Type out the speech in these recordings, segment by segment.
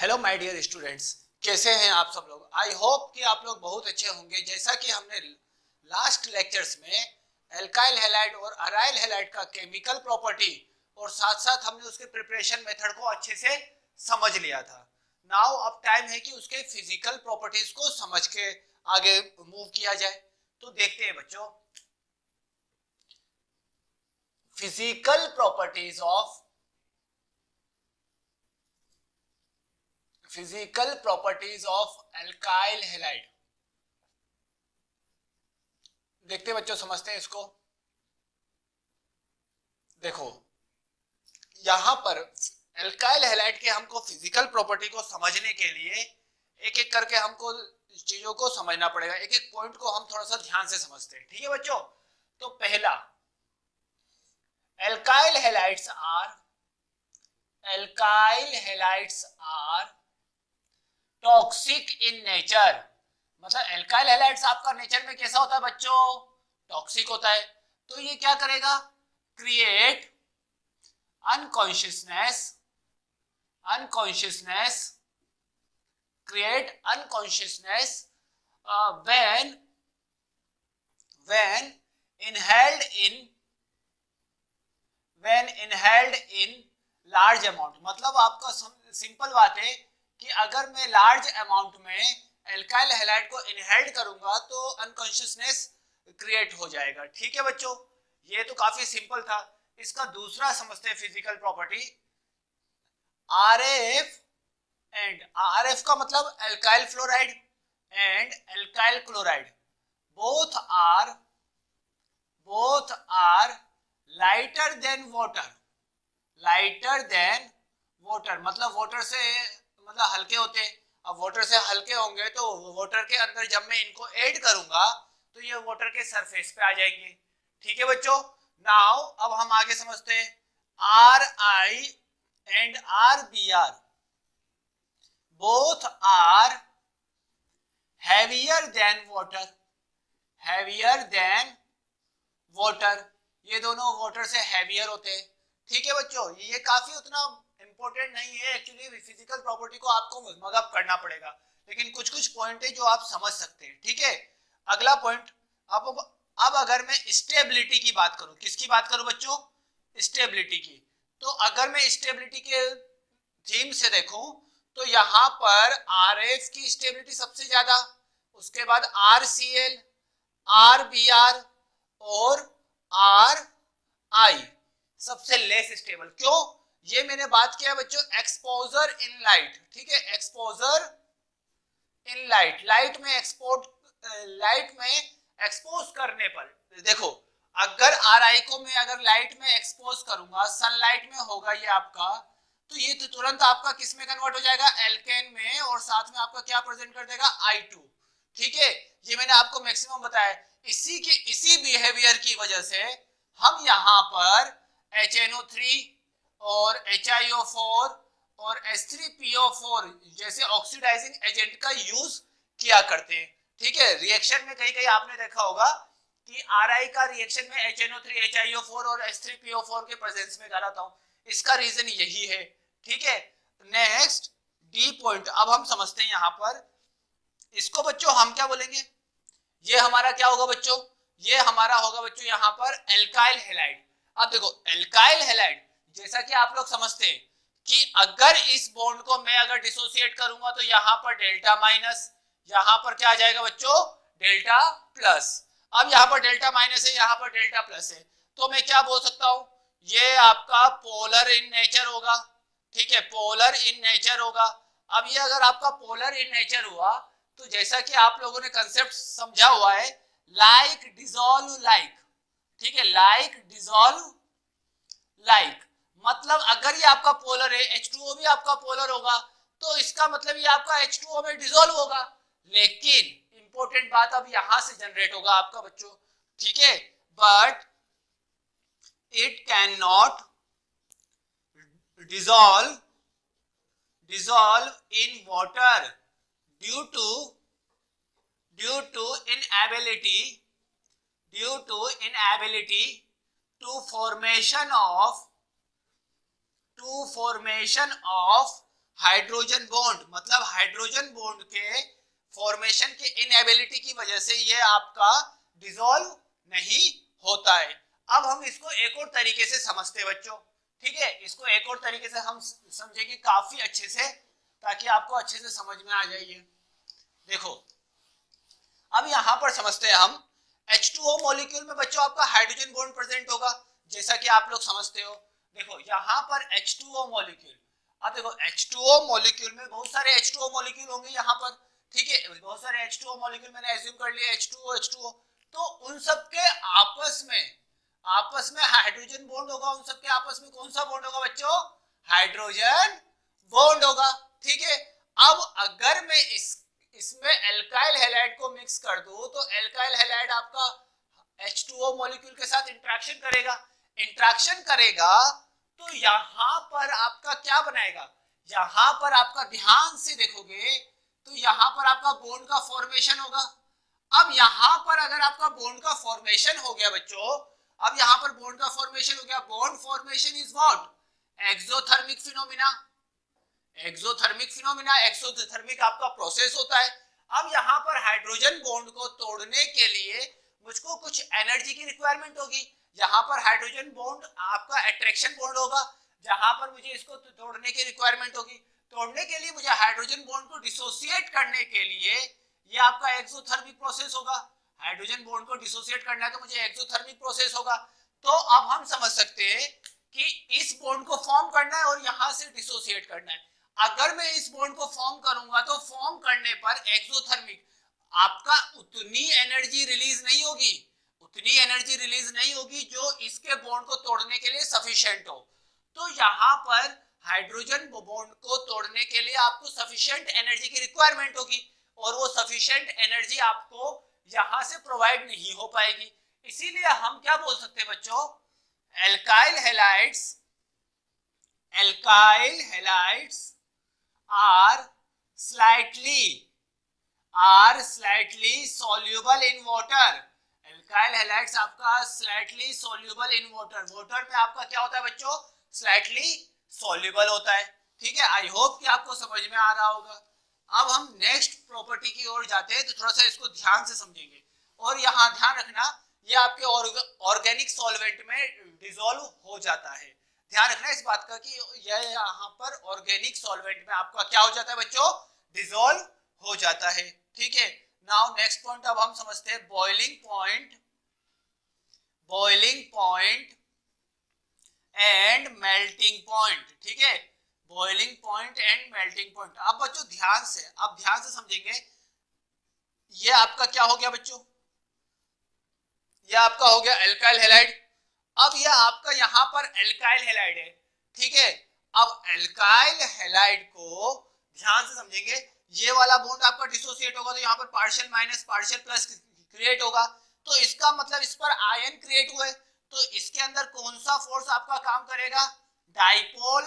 Hello my dear students, कैसे हैं आप सब लोग। आई होप कि आप लोग बहुत अच्छे होंगे। जैसा कि हमने लास्ट लेक्चर्स में एल्काइल हैलाइड और अराइल हैलाइड का केमिकल प्रॉपर्टी और साथ साथ हमने उसके प्रिपरेशन मेथड को अच्छे से समझ लिया था। नाउ अब टाइम है कि उसके फिजिकल प्रॉपर्टीज को समझ के आगे मूव किया जाए। तो देखते हैं बच्चों, physical properties of alkyl halide. देखते हैं बच्चों, समझते हैं इसको। देखो यहां पर एल्काइल हैलाइड के हमको फिजिकल प्रॉपर्टी को समझने के लिए एक एक करके हमको चीजों को समझना पड़ेगा। एक एक पॉइंट को हम थोड़ा सा ध्यान से समझते हैं, ठीक है बच्चों। तो पहला, alkyl halides are toxic in nature. मतलब एल्काइल हैलाइड्स आपका नेचर में कैसा होता है बच्चों? टॉक्सिक होता है। तो ये क्या करेगा? Create unconsciousness when inhaled in large amount। मतलब आपका सिंपल बात है कि अगर मैं लार्ज अमाउंट में एल्काइल हैलाइड को इनहेल्ड करूंगा तो अनकॉन्शियसनेस क्रिएट हो जाएगा। ठीक है बच्चों, ये तो काफी सिंपल था। इसका दूसरा समझते हैं फिजिकल प्रॉपर्टी, RF का मतलब alkyl fluoride and alkyl chloride both are lighter than water. मतलब वाटर से मतलब हल्के होते हैं। अब वाटर से हल्के होंगे तो वाटर के अंदर जब मैं इनको ऐड करूंगा तो ये वाटर के सरफेस पे आ जाएंगे। ठीक है बच्चों। नाउ अब हम आगे समझते हैं, RI and RBr both are heavier than water। ये दोनों वाटर से हैवियर होते हैं। ठीक है बच्चों, ये काफी उतना इंपॉर्टेंट नहीं है एक्चुअली। फिजिकल प्रॉपर्टी को आपको मगअप करना पड़ेगा, लेकिन कुछ कुछ पॉइंट है जो आप समझ सकते हैं। ठीक है, अगला पॉइंट। अब अगर मैं स्टेबिलिटी की बात करूं, किसकी बात करूं बच्चों? स्टेबिलिटी की। तो अगर मैं स्टेबिलिटी के थीम से देखूं तो यहां पर RF की स्टेबिलिटी सबसे ज्यादा, उसके बाद RCl, RBr और RI सबसे लेस स्टेबल। क्यों? ये मैंने बात किया बच्चों एक्सपोजर इन लाइट। ठीक है, एक्सपोजर इन लाइट में एक्सपोज करने पर देखो, अगर RI को मैं अगर लाइट में एक्सपोज करूंगा, सनलाइट में होगा ये आपका, तो ये तो तुरंत आपका किस में कन्वर्ट हो जाएगा? एल्केन में, और साथ में आपका क्या प्रेजेंट कर देगा? I2। ठीक है, ये मैंने आपको मैक्सिमम बताया। इसी बिहेवियर की वजह से हम यहाँ पर HNO3 और HiO4 और H3PO4 जैसे ऑक्सीडाइजिंग एजेंट का यूज किया करते हैं। ठीक है, रिएक्शन में कहीं कहीं आपने देखा होगा कि RI का रिएक्शन में HNO3, HiO4 और H3PO4 के प्रेजेंस में कराता हूं। इसका रीजन यही है। ठीक है, नेक्स्ट डी पॉइंट अब हम समझते हैं। यहां पर इसको बच्चों हम क्या बोलेंगे? ये हमारा क्या होगा बच्चों? ये हमारा होगा बच्चों यहां पर एल्काइल हैलाइड। अब देखो एल्काइल हैलाइड जैसा कि आप लोग समझते हैं कि अगर इस बॉन्ड को मैं अगर डिसोसिएट करूंगा तो यहां पर डेल्टा माइनस, यहां पर क्या आ जाएगा बच्चों? Delta plus. अब यहां पर डेल्टा माइनस है, यहां पर डेल्टा प्लस है, तो मैं क्या बोल सकता हूं? ये आपका पोलर इन नेचर होगा। ठीक है, पोलर इन नेचर होगा। अब ये अगर आपका पोलर इन नेचर हुआ तो जैसा कि आप लोगों ने कंसेप्ट समझा हुआ है, लाइक डिसॉल्व लाइक। ठीक है, लाइक डिसॉल्व लाइक मतलब अगर ये आपका पोलर है, H2O भी आपका पोलर होगा, तो इसका मतलब ये आपका H2O में डिसॉल्व होगा। लेकिन इंपॉर्टेंट बात अब यहां से जनरेट होगा आपका बच्चों। ठीक है, but it cannot dissolve in water due to inability to formation of hydrogen bond मतलब हाइड्रोजन बॉन्ड के फॉर्मेशन के इनएबिलिटी की वजह से ये आपका डिसॉल्व नहीं होता है। अब हम इसको एक और तरीके से समझते हैं बच्चों, ठीक है, इसको एक और तरीके से हम समझेंगे काफी अच्छे से, ताकि आपको अच्छे से समझ में आ जाइए। देखो अब यहां पर समझते हैं हम H2O मॉलिक्यूल में बच्चों आपका हाइड्रोजन बॉन्ड प्रेजेंट होगा, जैसा कि आप लोग समझते हो। देखो यहां पर H2O मॉलिक्यूल, अब देखो H2O मॉलिक्यूल में बहुत सारे H2O मॉलिक्यूल होंगे यहाँ पर, ठीक है, बहुत सारे H2O मॉलिक्यूल मैंने एज्यूम कर लिया H2O, तो उन सब के आपस में हाइड्रोजन बॉन्ड होगा, उन सब के आपस में कौन सा बॉन्ड होगा बच्चों, हाइड्रोजन बॉन्ड होगा, ठीक है। अब अगर मैं इसमें एल्काइल हैलाइड को मिक्स कर दूं तो एल्काइल हैलाइड आपका H2O मॉलिक्यूल के साथ इंटरेक्शन करेगा तो यहां पर आपका क्या बनाएगा, यहां पर आपका ध्यान से देखोगे तो यहां पर आपका बॉन्ड का फॉर्मेशन होगा। अब यहां पर अगर आपका बॉन्ड का फॉर्मेशन हो गया बच्चों, अब यहां पर बॉन्ड का फॉर्मेशन हो गया, bond formation is what, exothermic phenomena. Exothermic आपका प्रोसेस होता है। अब यहाँ पर हाइड्रोजन बॉन्ड को तोड़ने के लिए मुझको कुछ एनर्जी की रिक्वायरमेंट होगी। यहाँ पर हाइड्रोजन बॉन्ड आपका अट्रैक्शन बॉन्ड होगा, जहां पर मुझे इसको तोड़ने की रिक्वायरमेंट होगी। तोड़ने के लिए मुझे हाइड्रोजन बॉन्ड को डिसोसिएट करने के लिए ये आपका एक्सोथर्मिक प्रोसेस होगा। हाइड्रोजन बॉन्ड को डिसोसिएट करना है तो मुझे एक्सोथर्मिक प्रोसेस होगा। तो अब हम समझ सकते हैं कि इस बॉन्ड को फॉर्म करना है और यहां से डिसोसिएट करना है। अगर मैं इस बॉन्ड को फॉर्म करूंगा तो फॉर्म करने पर एक्सोथर्मिक आपका उतनी एनर्जी रिलीज नहीं होगी जो इसके बॉन्ड को तोड़ने के लिए सफिशिएंट हो। तो यहाँ पर हाइड्रोजन बॉन्ड को तोड़ने के लिए आपको सफिशिएंट एनर्जी की रिक्वायरमेंट होगी और वो सफिशिएंट एनर्जी आपको यहां से प्रोवाइड नहीं हो पाएगी। इसीलिए हम क्या बोल सकते हैं बच्चों, alkyl halides are slightly soluble in water। Alkyl halides आपका slightly soluble in water, water में आपका क्या होता है बच्चों, slightly soluble होता है, ठीक है। आई होप कि आपको समझ में आ रहा होगा। अब हम नेक्स्ट प्रॉपर्टी की ओर जाते हैं, तो थोड़ा सा इसको ध्यान से समझेंगे। और यहाँ ध्यान रखना ये आपके ऑर्गेनिक सॉल्वेंट में डिसॉल्व हो जाता है। ध्यान रखना इस बात का कि यह यहाँ पर ऑर्गेनिक सॉल्वेंट में आपका क्या हो जाता है बच्चों, डिसॉल्व हो जाता है, ठीक है। नाउ नेक्स्ट पॉइंट अब हम समझते हैं boiling point and melting point, ठीक है, boiling point and melting point. अब बच्चों ध्यान से समझेंगे। ये आपका क्या हो गया बच्चों, ये आपका हो गया एल्काइल हैलाइड। अब ये आपका यहाँ पर एल्काइल हैलाइड है, ठीक है। अब एल्काइल हैलाइड को ध्यान से समझेंगे, ये वाला बॉन्ड आपका डिसोसिएट होगा तो यहाँ पर partial minus partial plus create होगा, तो इसका मतलब इस पर आयन क्रिएट हुए, तो इसके अंदर कौन सा फोर्स आपका काम करेगा, डाइपोल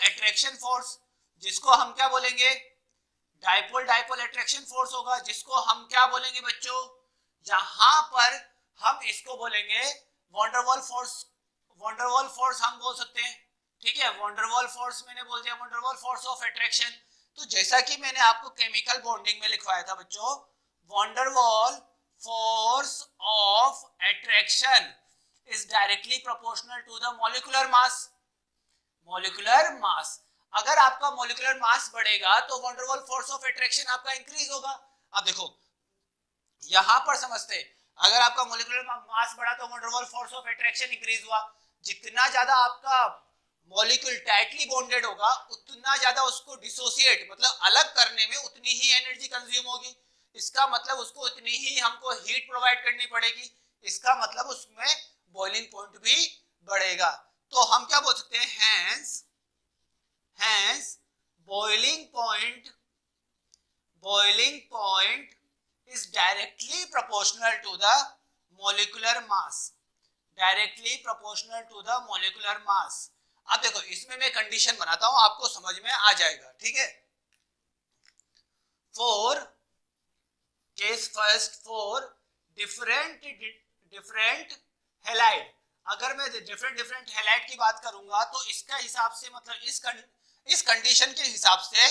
अट्रैक्शन फोर्स, जिसको हम क्या बोलेंगे, डाइपोल अट्रैक्शन फोर्स होगा, जिसको हम क्या बोलेंगे बच्चों, यहां पर हम इसको बोलेंगे वंडरवॉल फोर्स हम बोल सकते हैं, ठीक है। वंडरवॉल फोर्स मैंने बोल दिया, वंडरवॉल फोर्स ऑफ अट्रैक्शन। तो जैसा कि मैंने आपको केमिकल बॉन्डिंग में लिखवाया था बच्चों, van der Waals force of attraction is directly proportional to the molecular mass. अगर आपका मॉलिक्यूलर मास बढ़ेगा तो वंडरवॉल फोर्स ऑफ अट्रैक्शन आपका इंक्रीज होगा। अब देखो यहां पर समझते, अगर आपका मॉलिक्यूलर मास बढ़ा तो van der Waals force of attraction increase हुआ। जितना ज्यादा आपका मॉलिक्यूल टाइटली बॉन्डेड होगा उतना ज्यादा उसको डिसोसिएट मतलब अलग करने में उतनी ही एनर्जी कंज्यूम होगी। इसका मतलब उसको उतनी ही हमको हीट प्रोवाइड करनी पड़ेगी, इसका मतलब उसमें बॉइलिंग पॉइंट भी बढ़ेगा। तो हम क्या बोल सकते हैं, hence boiling point is directly proportional to the molecular mass। अब देखो इसमें मैं कंडीशन बनाता हूं, आपको समझ में आ जाएगा, ठीक है। Case first for different halide. अगर मैं डिफरेंट डिफरेंट हैलाइड की बात करूंगा तो इसका हिसाब से मतलब इस कंडीशन के हिसाब से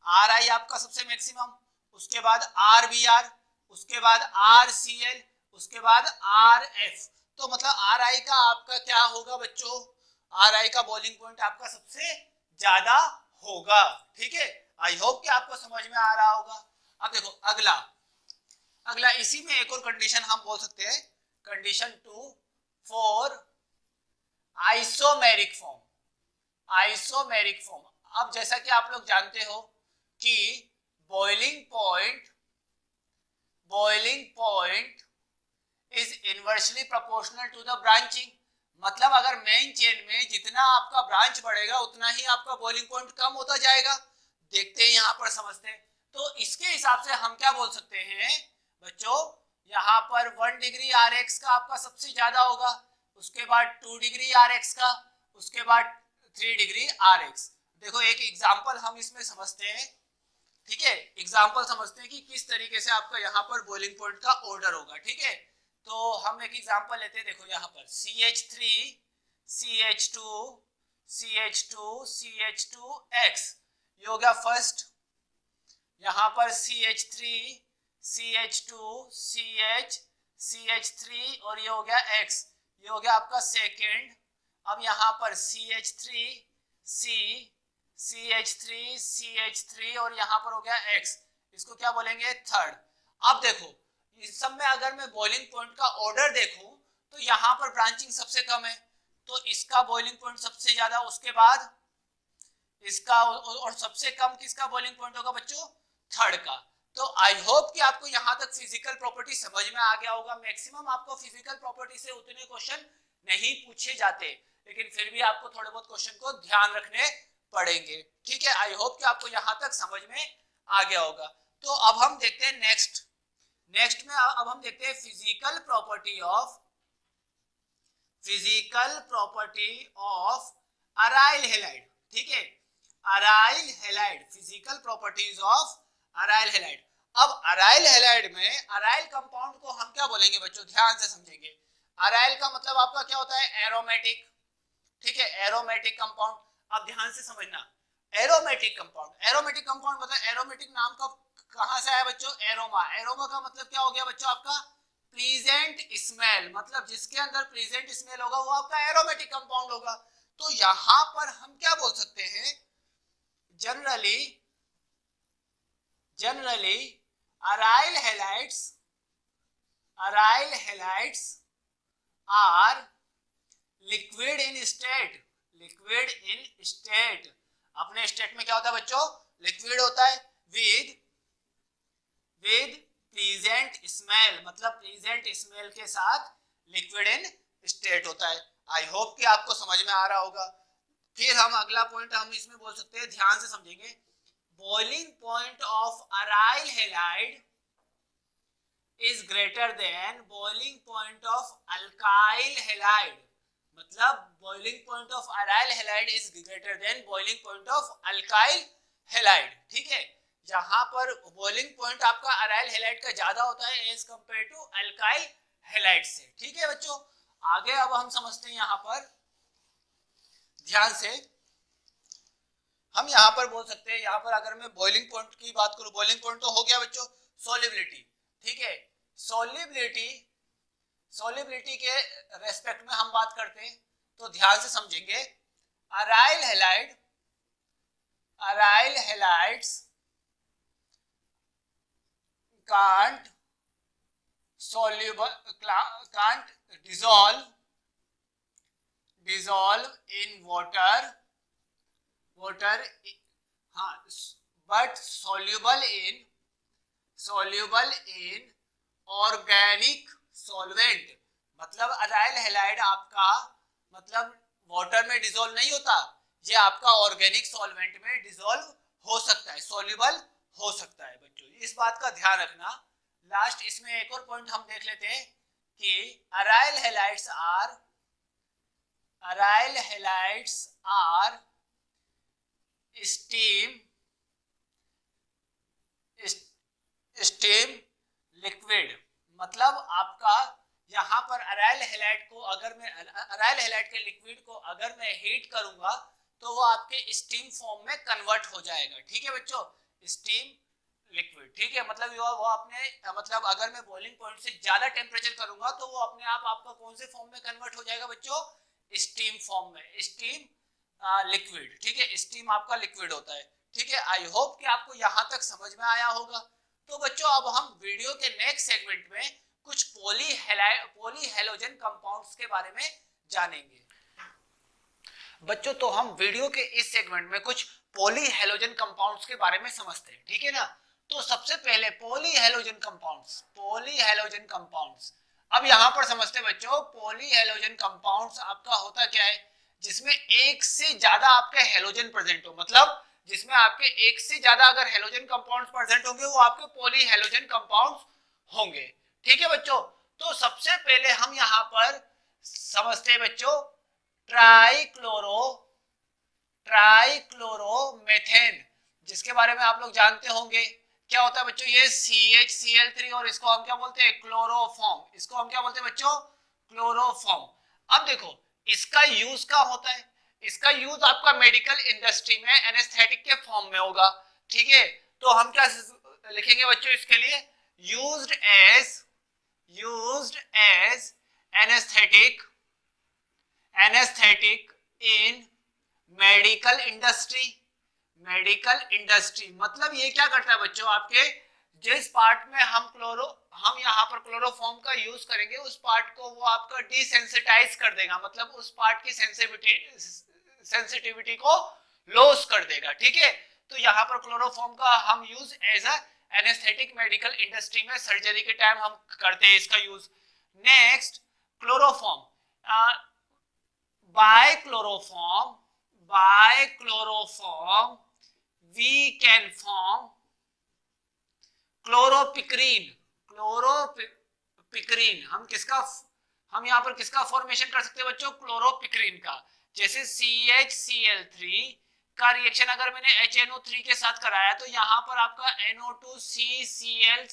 आर आई आपका सबसे मैक्सिमम, उसके बाद आर बी आर, उसके बाद आर सी एल, उसके बाद आर एफ। तो मतलब आर आई का आपका क्या होगा बच्चों, आर आई का बॉइलिंग पॉइंट आपका सबसे ज्यादा होगा। ठीक है, आई होप कि आपको समझ में आ रहा होगा। अब देखो अगला अगला इसी में एक और कंडीशन हम बोल सकते हैं, condition 2 for isomeric form. Isomeric form, अब जैसा कि आप लोग जानते हो कि boiling point is inversely proportional to the branching. मतलब अगर मेन चेन में जितना आपका ब्रांच बढ़ेगा उतना ही आपका बॉइलिंग पॉइंट कम होता जाएगा। देखते हैं यहाँ पर, समझते हैं। तो इसके हिसाब से हम क्या बोल सकते हैं बच्चों, यहाँ पर 1 डिग्री आर एक्स का आपका सबसे ज्यादा होगा, उसके बाद 2 डिग्री आर एक्स का, उसके बाद 3 डिग्री आर एक्स। देखो एक एग्जाम्पल हम इसमें समझते हैं। ठीक है, एग्जाम्पल समझते हैं कि किस तरीके से आपका यहाँ पर बॉइलिंग पॉइंट का ऑर्डर होगा। ठीक है, तो हम एक एग्जाम्पल लेते हैं। देखो यहाँ पर CH3 CH2 CH2 CH2X, ये हो गया फर्स्ट। यहाँ पर CH3 CH2 CH CH3 और ये हो गया X, ये हो गया आपका सेकेंड। अब यहाँ पर CH3 C CH3 CH3 और यहाँ पर हो गया X, इसको क्या बोलेंगे थर्ड। अब देखो इस सब में अगर मैं बॉइलिंग पॉइंट का ऑर्डर देखूं तो यहाँ पर ब्रांचिंग सबसे कम है, तो इसका बॉइलिंग पॉइंट सबसे ज्यादा, उसके बाद इसका, और सबसे कम किसका बॉइलिंग पॉइंट होगा बच्चों, थर्ड का। तो आई होप कि आपको यहाँ तक फिजिकल प्रॉपर्टी समझ में आ गया होगा। मैक्सिमम आपको फिजिकल प्रॉपर्टी से उतने क्वेश्चन नहीं पूछे जाते, लेकिन फिर भी आपको थोड़े बहुत क्वेश्चन को ध्यान रखने पड़ेंगे। ठीक है, आई होप कि आपको यहाँ तक समझ में आ गया होगा। तो अब हम देखते हैं नेक्स्ट में अब हम देखते हैं physical property of aryl halide. ठीक है, aryl halide, physical properties of aryl halide. अब अराइल हैलाइड में अराइल कंपाउंड को हम क्या बोलेंगे बच्चों, ध्यान से समझेंगे। अराइल का मतलब आपका क्या होता है, एरोमेटिक। ठीक है, एरोमेटिक कंपाउंड। अब ध्यान से समझना, एरोमेटिक कंपाउंड मतलब एरोमेटिक नाम का कहां से आया बच्चों, एरोमा। एरोमा का मतलब क्या हो गया बच्चों आपका, प्लीजेंट स्मेल। मतलब जिसके अंदर प्लीजेंट स्मेल होगा वो आपका एरोमेटिक कंपाउंड होगा। तो यहां पर हम क्या बोल सकते हैं, generally aryl halides are liquid in state. अपने स्टेट में क्या होता है बच्चों, लिक्विड होता है, विद प्लीजेंट स्मेल। मतलब प्लीजेंट स्मेल के साथ लिक्विड इन स्टेट होता है। आई होप कि आपको समझ में आ रहा होगा। फिर हम अगला पॉइंट हम इसमें बोल सकते हैं, ध्यान से समझेंगे। Boiling point of aryl halide is greater than boiling point of alkyl halide. मतलब boiling point of aryl halide is greater than boiling point of alkyl halide. ठीक है, जहां पर बॉइलिंग पॉइंट आपका अराइल हैलाइड का ज्यादा होता है as compare to alkyl halide से। ठीक है बच्चों, आगे अब हम समझते हैं। यहाँ पर ध्यान से हम यहाँ पर बोल सकते हैं, यहाँ पर अगर मैं बॉइलिंग पॉइंट की बात करूं, बॉइलिंग पॉइंट तो हो गया बच्चों। सॉल्युबिलिटी, ठीक है, सॉल्युबिलिटी के रेस्पेक्ट में हम बात करते हैं तो ध्यान से समझेंगे। Aryl halides can't dissolve in water, हाँ, but soluble in organic solvent। मतलब अराइल हैलाइड आपका मतलब वाटर में डिसॉल्व नहीं होता, ये आपका ऑर्गेनिक सॉल्वेंट में डिसॉल्व हो सकता है, सॉल्युबल हो सकता है बच्चों, इस बात का ध्यान रखना। लास्ट इसमें एक और पॉइंट हम देख लेते हैं कि aryl halides are steam liquid. मतलब आपका यहाँ पर अराइल हैलाइड को अगर मैं अराइल हैलाइड के लिक्विड को अगर मैं हीट करूंगा तो वो आपके स्टीम फॉर्म में कन्वर्ट हो जाएगा। ठीक है बच्चों, स्टीम लिक्विड। ठीक है, मतलब वो अपने मतलब अगर मैं बॉइलिंग पॉइंट से ज्यादा टेम्परेचर करूंगा तो वो अपने आप आपका कौन से फॉर्म में कन्वर्ट हो जाएगा बच्चों, स्टीम फॉर्म में, स्टीम लिक्विड। ठीक है, स्टीम आपका लिक्विड होता है। ठीक है, आई होप कि आपको यहाँ तक समझ में आया होगा। तो बच्चों अब हम वीडियो के नेक्स्ट सेगमेंट में कुछ पॉली हेलोजन कंपाउंड्स के बारे में जानेंगे। बच्चों तो हम वीडियो के इस सेगमेंट में कुछ पॉली हेलोजन कंपाउंड्स के बारे में समझते हैं। ठीक है ना, तो सबसे पहले पॉली हेलोजन कंपाउंड्स। अब यहाँ पर समझते बच्चों, पॉली हेलोजन कंपाउंड्स आपका होता क्या है, जिसमें एक से ज्यादा आपके हेलोजन प्रेजेंट हो, मतलब जिसमें आपके एक से ज्यादा अगर हेलोजन कंपाउंड्स प्रेजेंट होंगे वो आपके पॉली हेलोजन कंपाउंड्स होंगे। ठीक है बच्चों, तो सबसे पहले हम यहाँ पर समझते हैं बच्चों ट्राइक्लोरोमेथेन, जिसके बारे में आप लोग जानते होंगे। क्या होता है बच्चों, ये CHCl3 और इसको हम क्या बोलते हैं, क्लोरोफॉर्म। इसको हम क्या बोलते हैं बच्चों, क्लोरोफॉर्म। अब देखो इसका यूज क्या होता है, इसका यूज आपका मेडिकल इंडस्ट्री में एनेस्थेटिक के फॉर्म में होगा। ठीक है, तो हम क्या लिखेंगे बच्चों इसके लिए, used as anaesthetic in medical industry. मतलब ये क्या करता है बच्चों, आपके जिस पार्ट में हम यहाँ पर क्लोरोफॉर्म का यूज करेंगे उस पार्ट को वो आपका डिसेंसिटाइज कर देगा, मतलब उस पार्ट की सेंसिटिविटी को लॉस कर देगा। ठीक है, तो यहाँ पर क्लोरोफॉर्म का हम use as a anaesthetic medical industry में सर्जरी के टाइम हम करते हैं इसका use. Next chloroform, by chloroform we can form chloropicrin. हम यहाँ पर किसका फॉर्मेशन कर सकते हैं बच्चों, क्लोरोपिक्रीन का। जैसे CHCl3 का रिएक्शन अगर मैंने HNO3 के साथ कराया तो यहाँ पर आपका NO2CCl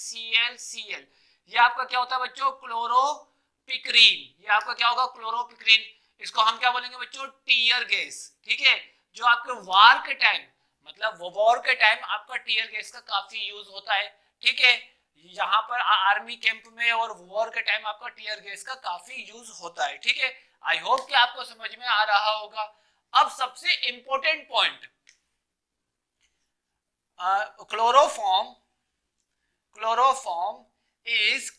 ये आपका क्या होता है बच्चों, क्लोरोपिक्रीन। ये आपका क्या होगा, क्लोरोपिक्रीन। इसको हम क्या बोलेंगे बच्चों, टीयर गैस। ठीक है, जो आपके वार के टाइम, मतलब वॉर के टाइम आपका टीयर गैस का काफी यूज होता है। ठीक है, यहाँ पर आर्मी कैंप में और वॉर के टाइम आपका टीयर गैस का काफी यूज होता है। ठीक है, आई होप कि आपको समझ में आ रहा होगा। अब सबसे important point, chloroform is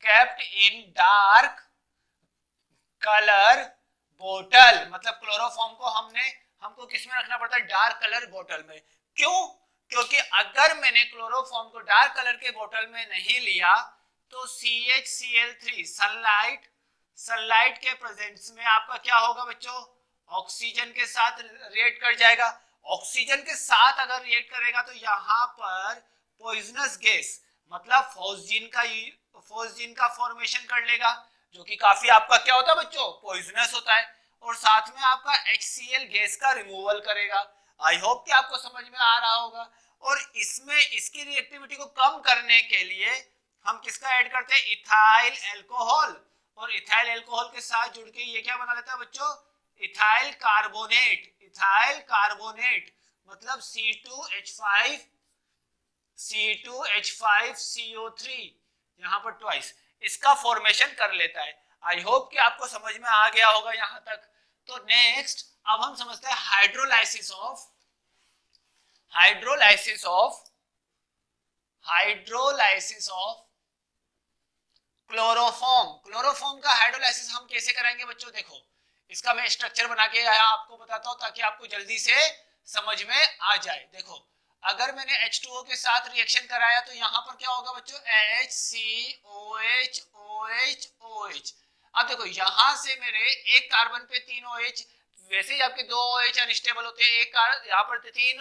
kept in dark colour बोतल। मतलब क्लोरोफॉर्म को हमको किस में रखना पड़ता है, डार्क कलर बोतल में। क्यों, क्योंकि अगर मैंने क्लोरोफॉर्म को डार्क कलर के बोतल में नहीं लिया तो CHCl3 सनलाइट के प्रेजेंस में आपका क्या होगा बच्चों, ऑक्सीजन के साथ रिएक्ट कर जाएगा। ऑक्सीजन के साथ अगर रिएक्ट करेगा तो यहाँ पर पॉइजनस गैस मतलब फोस्जीन का फॉर्मेशन कर लेगा, जो कि काफी आपका क्या होता है बच्चों, पॉइजनस होता है। और साथ में आपका HCl गैस का रिमूवल करेगा। आई होप कि आपको समझ में आ रहा होगा। और इसमें इसकी रिएक्टिविटी को कम करने के लिए हम किसका ऐड करते हैं, इथाइल अल्कोहल। और इथाइल अल्कोहल के साथ जुड़ के ये क्या बना लेता है बच्चों, इथाइल कार्बोनेट मतलब C2H5CO3 यहाँ पर ट्वाइस इसका फॉर्मेशन कर लेता है। आई होप कि आपको समझ में आ गया होगा यहाँ तक। तो नेक्स्ट अब हम समझते हैं हाइड्रोलाइसिस ऑफ क्लोरोफॉर्म का हाइड्रोलाइसिस हम कैसे कराएंगे बच्चों, देखो इसका मैं स्ट्रक्चर बना के आपको बताता हूं ताकि आपको जल्दी से समझ में आ जाए। देखो अगर मैंने H2O के साथ रिएक्शन कराया तो यहाँ पर क्या होगा बच्चों, HCOH। अब देखो यहाँ से मेरे एक कार्बन पे 3 OH, वैसे ही आपके 2 OH अनस्टेबल होते हैं, एक यहाँ पर तीन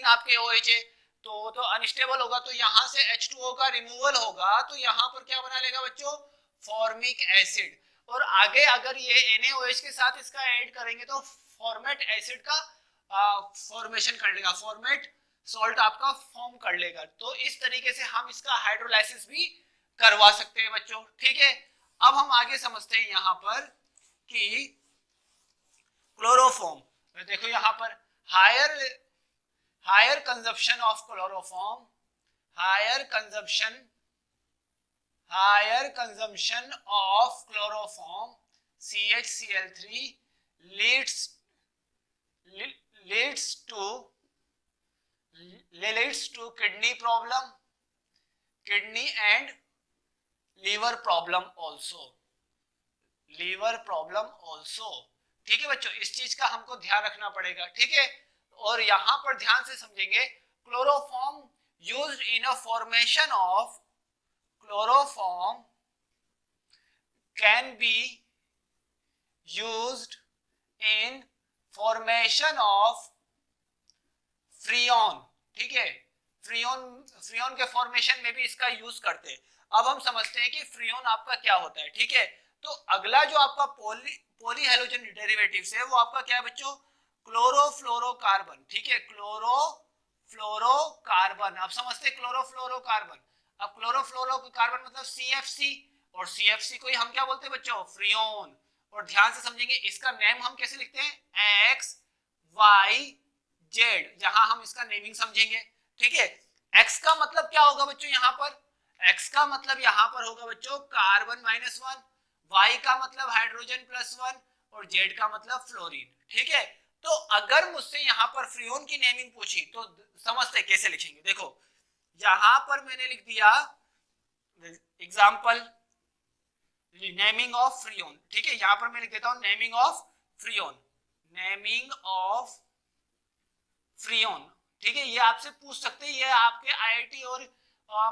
आपके OH है तो अनस्टेबल होगा, तो यहाँ से H2O का रिमूवल होगा तो यहाँ पर क्या बना लेगा बच्चों, फॉर्मिक एसिड। और आगे अगर ये NaOH के साथ इसका ऐड करेंगे तो फॉर्मेट एसिड का फॉर्मेशन कर लेगा, फॉर्मेट सॉल्ट आपका फॉर्म कर लेगा। तो इस तरीके से हम इसका हाइड्रोलाइसिस भी करवा सकते हैं बच्चों। ठीक है, अब हम आगे समझते हैं यहाँ पर कि क्लोरोफॉर्म, देखो यहाँ पर higher consumption of chloroform, higher consumption of chloroform CHCl3 leads to kidney problem, kidney and liver problem also, ठीक है बच्चों, इस चीज का हमको ध्यान रखना पड़ेगा। ठीक है, और यहां पर ध्यान से समझेंगे, chloroform used in a formation of chloroform can be used in formation of freon. ठीक है, फ्रीऑन के फॉर्मेशन में भी इसका यूज करते हैं। अब हम समझते हैं कि फ्रीऑन आपका क्या होता है। ठीक है, तो अगला जो आपका पॉली हेलोजन डेरिवेटिव्स है वो आपका क्या है बच्चों, क्लोरोफ्लोरोकार्बन। ठीक है, क्लोरोफ्लोरोकार्बन, आप समझते हैं क्लोरोफ्लोरोकार्बन। अब क्लोरोफ्लोरोकार्बन मतलब CFC, और CFC को ही हम क्या बोलते हैं बच्चों, फ्रीऑन। और ध्यान से समझेंगे, इसका नेम हम कैसे लिखते हैं, XYZ, जहां हम इसका नेमिंग समझेंगे। ठीक है, X का मतलब क्या होगा बच्चों, यहाँ पर X का मतलब यहाँ पर होगा बच्चों कार्बन -1, Y का मतलब हाइड्रोजन +1 और Z का मतलब फ्लोरीन। ठीक है, तो अगर मुझसे यहाँ पर फ्रीऑन की नेमिंग पूछी तो समझते कैसे लिखेंगे। देखो यहां पर मैंने लिख दिया एग्जाम्पल नेमिंग ऑफ फ्रीऑन। ठीक है, यहां पर मैं लिख देता हूं नेमिंग ऑफ फ्रीऑन, ठीक है, ये आपसे पूछ सकते हैं, ये आपके IIT और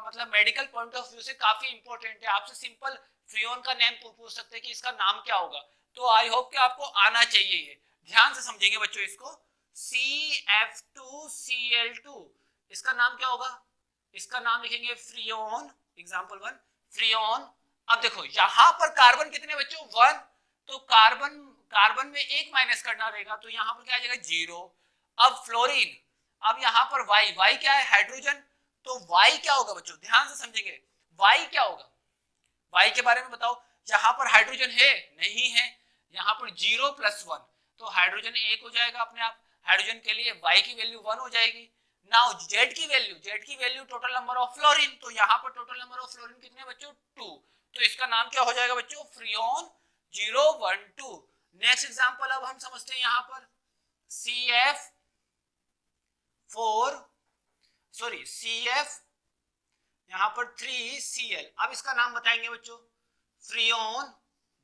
मतलब मेडिकल पॉइंट ऑफ व्यू से काफी इंपॉर्टेंट है। आपसे सिंपल फ्रीऑन का नेम पूछ सकते हैं कि इसका नाम क्या होगा। तो आई होप कि आपको आना चाहिए। ये ध्यान से समझेंगे बच्चों, इसको CF2Cl2, इसका नाम क्या होगा, इसका नाम लिखेंगे फ्रीऑन, एग्जांपल 1 फ्रीऑन। अब देखो यहां पर कार्बन कितने बच्चों, 1, तो कार्बन में एक माइनस करना रहेगा, तो यहां पर क्या आ जाएगा 0। अब फ्लोरीन, अब यहां पर Y क्या है, हाइड्रोजन, तो Y क्या होगा बच्चों, ध्यान से समझेंगे, Y क्या होगा, Y के बारे में बताओ। यहां पर हाइड्रोजन है, नहीं है, यहां पर 0 + 1, तो हाइड्रोजन 1 हो जाएगा अपने आप। हाइड्रोजन के लिए Y की वैल्यू 1 हो जाएगी। नाउ Z की value total number of fluorine, तो यहाँ पर टोटल नंबर ऑफ फ्लोरीन कितने बच्चों, 2, तो इसका नाम क्या हो जाएगा बच्चों, फ्रीऑन 012। नेक्स्ट एग्जांपल अब हम समझते हैं, यहाँ पर CF यहाँ पर 3Cl, अब इसका नाम बताएंगे बच्चों, फ्रीऑन,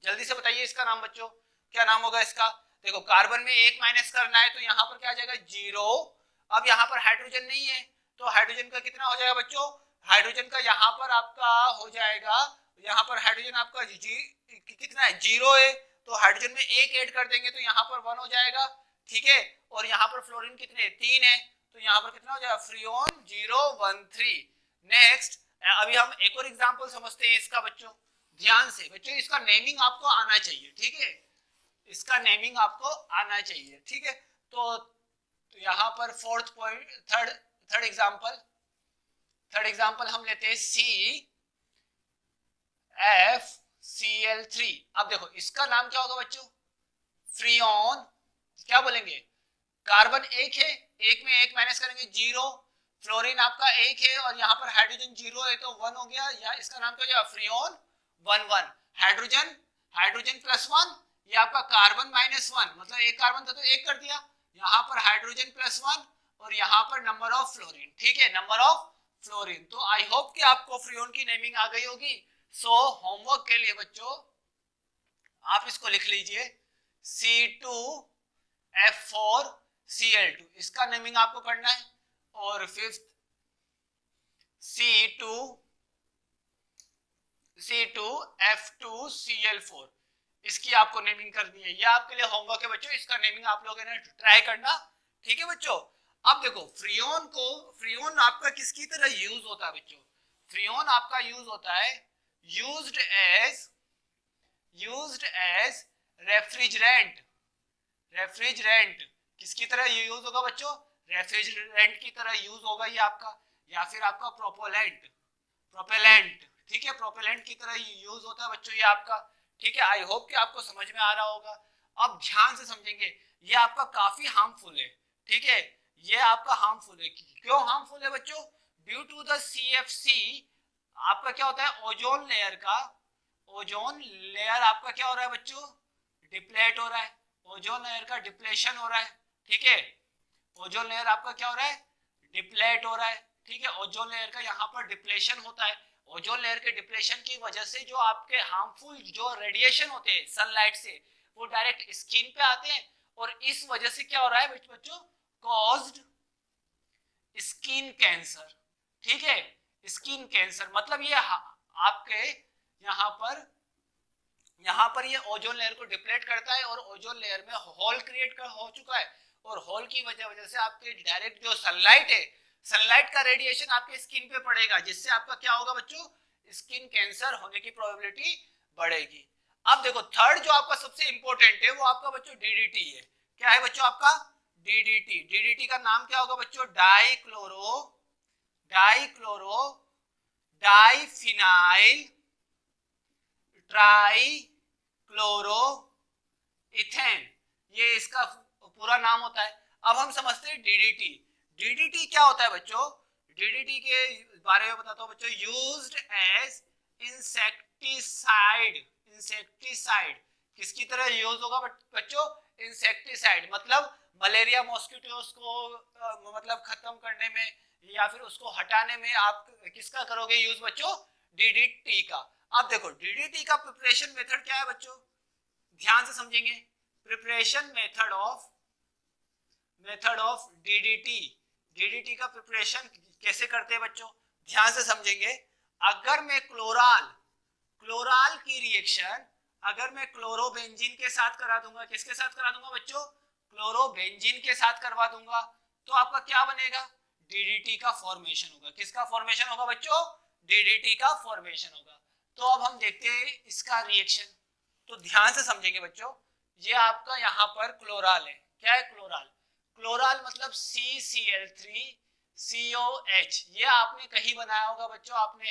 जल्दी से बताइए इसका नाम बच्चों, क्या नाम होगा इसका। देखो कार्बन में एक माइनस करना है, तो यहाँ पर क्या आ जाएगा 0। अब यहाँ पर हाइड्रोजन नहीं है, तो हाइड्रोजन का कितना हो जाएगा बच्चों, हाइड्रोजन का यहाँ पर आपका हो जाएगा, यहाँ पर हाइड्रोजन आपका कितना है 0 है, तो हाइड्रोजन में एक ऐड कर देंगे तो यहाँ पर 1 हो जाएगा। ठीक है, और यहाँ पर फ्लोरीन कितने 3 है, तो यहाँ पर कितना हो जाएगा फ्रीऑन 013। नेक्स्ट अभी हम एक और एग्जांपल समझते हैं इसका बच्चों, ध्यान से बच्चों, इसका नेमिंग आपको आना चाहिए। ठीक है, इसका नेमिंग आपको आना चाहिए। ठीक है, तो यहाँ पर फोर्थ पॉइंट, थर्ड एग्जांपल हम लेते हैं CFCl3। अब देखो इसका नाम क्या होगा बच्चों, फ्रीऑन, क्या बोलेंगे, कार्बन एक है, एक में एक माइनस करेंगे 0, फ्लोरीन आपका एक है और यहाँ पर हाइड्रोजन 0 है, तो 1 हो गया, या इसका नाम क्या हो जाएगा फ्रीऑन 11। हाइड्रोजन +1, ये आपका कार्बन -1, मतलब एक कार्बन था तो एक कर दिया, यहाँ पर हाइड्रोजन +1 और यहाँ पर नंबर ऑफ फ्लोरीन। ठीक है, नंबर ऑफ फ्लोरीन। तो आई होप कि आपको फ्रीऑन की नेमिंग आ गई होगी। सो होमवर्क के लिए बच्चों आप इसको लिख लीजिए C2F4Cl2, इसका नेमिंग आपको करना है, और फिफ्थ C2F2Cl4, इसकी आपको नेमिंग करनी है। ये आपके लिए होमवर्क है बच्चों, इसका नेमिंग आप लोगों ने ट्राई करना। ठीक है बच्चों, अब देखो फ्रीऑन आपका किसकी तरह यूज होता है बच्चों, फ्रीऑन आपका यूज होता है यूज्ड एज रेफ्रिजरेंट, किसकी तरह यूज होगा बच्चों, रेफ्रिजरेंट की तरह यूज होगा ये आपका, या फिर आपका प्रोपेलेंट, ठीक है, प्रोपेलेंट की तरह यूज होता है बच्चों ये आपका। ठीक है, आई होप कि आपको समझ में आ रहा होगा। अब ध्यान से समझेंगे, ये आपका काफी हार्मफुल है। ठीक है, ये आपका हार्मफुल है। क्यों हार्मफुल है बच्चों? ड्यू टू द CFC आपका क्या होता है, ओजोन लेयर का, ओजोन लेयर आपका क्या हो रहा है बच्चों, डिप्लेट हो रहा है। ओजोन लेयर का डिप्लेशन हो रहा है। ठीक है, ओजोन लेयर आपका क्या हो रहा है, डिप्लेट हो रहा है। ठीक है, ओजोन लेयर का यहाँ पर डिप्लेशन होता है। ओजोन लेयर के डिप्लेशन की वजह से जो आपके हार्मफुल जो रेडिएशन होते हैं सनलाइट से, वो डायरेक्ट स्किन पे आते हैं, और इस वजह से क्या हो रहा है बच्चों, कॉज्ड स्किन कैंसर। ठीक है, स्किन कैंसर मतलब ये आपके यहाँ पर ये ओजोन लेयर को डिप्लेट करता है, और ओजोन लेयर में होल क्रिएट हो चुका है, और होल की वजह से आपके डायरेक्ट जो सनलाइट है, सनलाइट का रेडिएशन आपके स्किन पे पड़ेगा, जिससे आपका क्या होगा बच्चों, स्किन कैंसर होने की प्रोबेबिलिटी बढ़ेगी। अब देखो थर्ड जो आपका सबसे इंपॉर्टेंट है वो आपका बच्चों DDT है। क्या है बच्चों आपका, DDT। DDT का नाम क्या होगा बच्चों, डाइक्लोरो डाइफिनाइल ट्राइक्लोरो इथेन, ये इसका पूरा नाम होता है। अब हम समझते हैं DDT। DDT क्या होता है बच्चों, DDT के बारे में बताता हूं बच्चों। यूज्ड एज इंसेक्टिसाइड, इंसेक्टिसाइड किसकी तरह यूज होगा बच्चों, इंसेक्टिसाइड मतलब मलेरिया मॉस्किटोस को मतलब खत्म करने में या फिर उसको हटाने में आप किसका करोगे यूज बच्चों, DDT का। अब देखो DDT का प्रिपरेशन मेथड क्या है बच्चों, ध्यान से समझेंगे। प्रिपरेशन मेथड ऑफ DDT का प्रिपरेशन कैसे करते हैं बच्चों, ध्यान से समझेंगे। अगर मैं क्लोराल की रिएक्शन अगर मैं क्लोरोबेंजीन के साथ करा दूंगा, किसके साथ करा दूंगा बच्चों, क्लोरोबेंजीन के साथ करवा दूंगा, तो आपका क्या बनेगा, DDT का फॉर्मेशन होगा। किसका फॉर्मेशन होगा बच्चों, DDT का फॉर्मेशन होगा। तो अब हम देखते हैं इसका रिएक्शन। तो ध्यान से समझेंगे बच्चों, ये आपका यहाँ पर क्लोराल है। क्या है क्लोराल, क्लोराल मतलब CCl3COH। ये आपने कहीं बनाया होगा बच्चों, आपने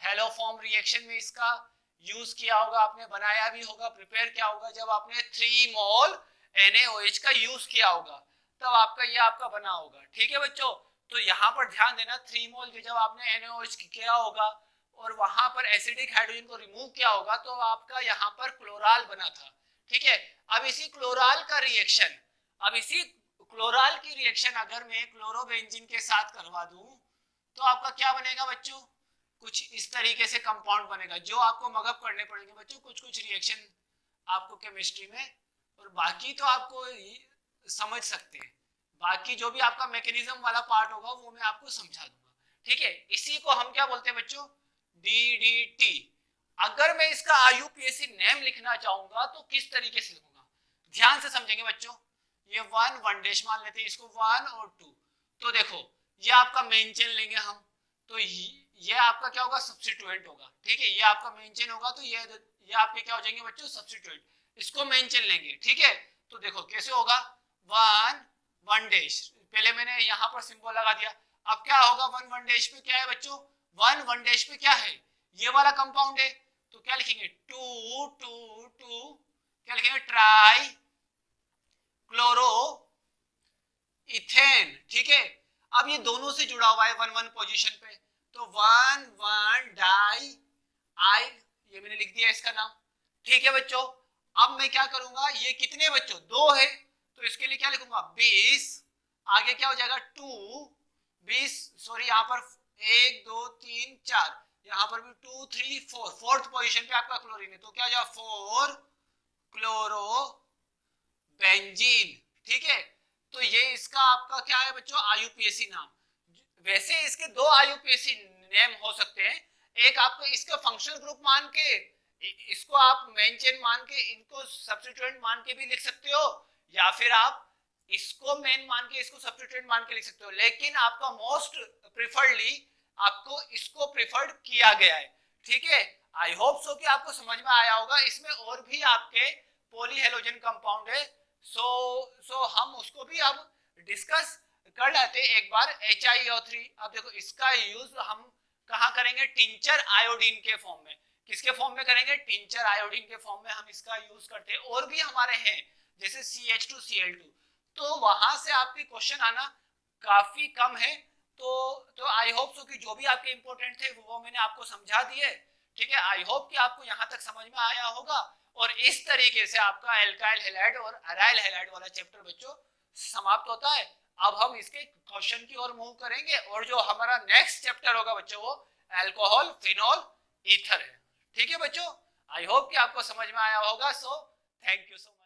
हेलोफॉर्म रिएक्शन में इसका यूज किया होगा, आपने बनाया भी होगा, प्रिपेयर किया होगा, जब आपने 3 मोल NaOH का यूज किया होगा तब आपका ये आपका बना होगा। ठीक है बच्चों, तो यहाँ पर ध्यान देना, 3 मोल जब आपने NaOH किया होगा और वहां पर एसिडिक हाइड्रोजन को रिमूव किया होगा तो आपका यहाँ पर क्लोराल बना था। ठीक है, अब इसी क्लोराल की रिएक्शन अगर मैं क्लोरोबेंजीन के साथ करवा दूं तो आपका क्या बनेगा बच्चों, कुछ इस तरीके से कंपाउंड बनेगा, जो आपको मगअप करने पड़ेंगे बच्चों कुछ रिएक्शन आपको केमिस्ट्री में, और बाकी तो आपको समझ सकते हैं। बाकी जो भी आपका मैकेनिज्म वाला पार्ट होगा वो मैं आपको समझा दूंगा। ठीक है, इसी को हम क्या बोलते हैं बच्चों, DDT। अगर मैं इसका IUPAC नेम लिखना चाहूंगा तो किस तरीके से लिखूंगा, ध्यान से समझेंगे बच्चों। ये 1 डैश मान लेते हैं इसको, 1 और 2। तो देखो ये आपका मेन चेन लेंगे हम, तो ये आपका क्या होगा, सब्स्टिट्यूएंट होगा। ठीक है, ये आपका मेन चेन होगा, तो ये आपके क्या हो जाएंगे बच्चों, सब्स्टिट्यूएंट। इसको मेन चेन लेंगे। ठीक है, तो देखो कैसे होगा, 1 डैश, पहले मैंने यहाँ पर सिंबल लगा दिया। अब क्या होगा, 1 डैश पे क्या है बच्चों, 1 डैश पे क्या है, ये वाला कंपाउंड है, तो क्या लिखेंगे, 2 क्या लिखेंगे, ट्राई क्लोरो इथेन। ठीक है, अब ये दोनों से जुड़ा हुआ है 1 पोजीशन पे, तो 1 डाई आई, ये मैंने लिख दिया इसका नाम। ठीक है बच्चों, अब मैं क्या करूंगा, ये कितने बच्चों, 2 है, तो इसके लिए क्या लिखूंगा, 20, आगे क्या हो जाएगा 20, सॉरी यहाँ पर 1 2 3 4, यहाँ पर भी 2 3 4, फोर्थ पोजीशन पे आपका क्लोरीन है, तो क्या हो जाएगा 4 क्लोरो बेंजीन। ठीक है, तो ये इसका आपका क्या है बच्चों, IUPAC नाम। वैसे इसके 2 IUPAC नेम हो सकते हैं, एक आपको इसका फंक्शनल ग्रुप मान के, इसको आप मेन चेन मान के, इनको सब्स्टिट्यूएंट मान के भी लिख सकते हो, या फिर आप इसको मेन मान के इसको सब्स्टिट्यूएंट मान के लिख सकते हो, लेकिन आपका मोस्ट प्रिफर्डली आपको इसको प्रिफर्ड किया गया है। ठीक है, आई होप सो कि आपको समझ में आया होगा। इसमें और भी आपके पॉलीहेलोजन कंपाउंड है, सो हम उसको भी अब डिस्कस कर लेते एक बार, HiO3। अब देखो इसका यूज हम कहाँ करेंगे, टिंचर आयोडीन के फॉर्म में। किसके फॉर्म में करेंगे, टिंचर आयोडीन के फॉर्म में हम इसका यूज करते हैं। और भी हमारे हैं जैसे CH2Cl2, तो वहां से आपके क्वेश्चन आना काफी कम है। तो आई होप सो कि जो भी आपके इंपॉर्टेंट थे वो मैंने आपको समझा दिए। ठीक है, आई होप कि आपको यहाँ तक समझ में आया होगा। और इस तरीके से आपका एल्काइल हैलाइड और अराइल हैलाइड वाला चैप्टर बच्चों समाप्त होता है। अब हम इसके क्वेश्चन की ओर मूव करेंगे, और जो हमारा नेक्स्ट चैप्टर होगा बच्चों वो अल्कोहल, फिनॉल, ईथर है। ठीक है बच्चों, आई होप कि आपको समझ में आया होगा। So thank you so much.